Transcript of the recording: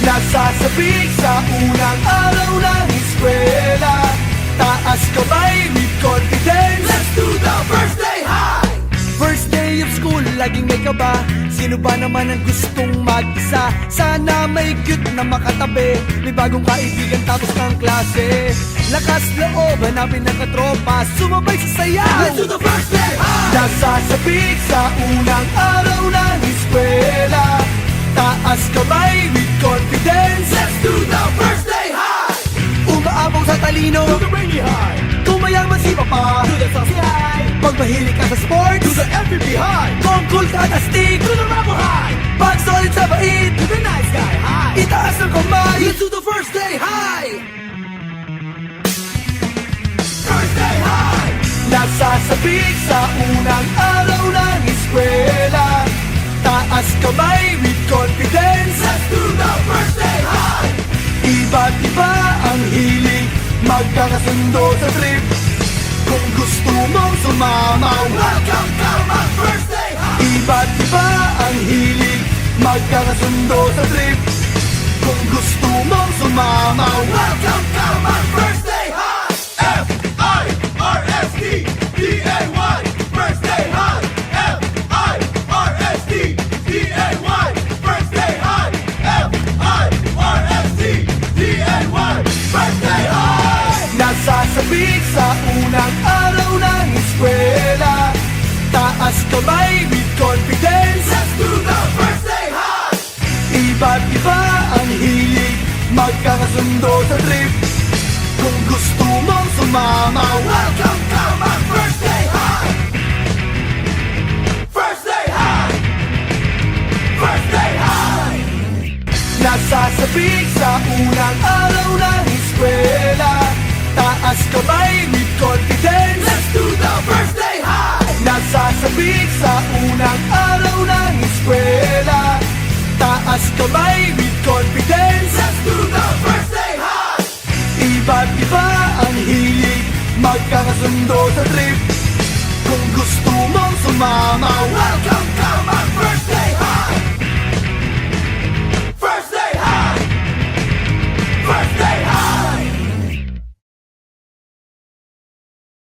Nasasabik sa unang araw ng eskwela. Taas kamay with confidence. Let's do the first day high. First day of school, laging may kaba. Sino ba naman ang gustong mag-isa? Sana may cute na makatabi. May bagong kaibigan tapos ng klase. Lakas loob, hanapin ng katropa. Sumabay sa sayaw. Let's do the first day high. Nasasabik sa unang araw ng eskwela. Taas kamay with confidence. Let's do the first day high. Umaapaw sa talino, To the rainy high, kung mayaman si papa. to the saucy high, Pag mahilig ka sa sports, to the MVP high, kung cool ka at astig, to the rebel high, pag solid sa bait, to the nice guy high. itaas ang kamay. Let's do the first day high. First day high, Nasasabik sa unang araw ng eskwela. Taas kamay with confidence. let's do the first day high. Iba't iba ang hilig, magkakasundo sa trip. Kung gusto mong sumamaw, Welcome to my first day high. iba't iba ang hilig, magkakasundo sa trip. Kung gusto mong sumamaw, Welcome to my first day high. F-I-R-S-T D-A-Y, first day high. F-I-R-S-T D-A-Y, first day high. F-I-R-S-T D-A-Y, first day high. nasasabik sa unang araw ng eskwela. Taas kamay with confidence. Let's do the first day high. Iba't iba ang hilig, magkakasundo sa trip. Kung gusto mong sumamaw, Welcome to my first day high. First day high. First day high. nasasabik sa unang araw ng eskwela. Taas kamay with confidence.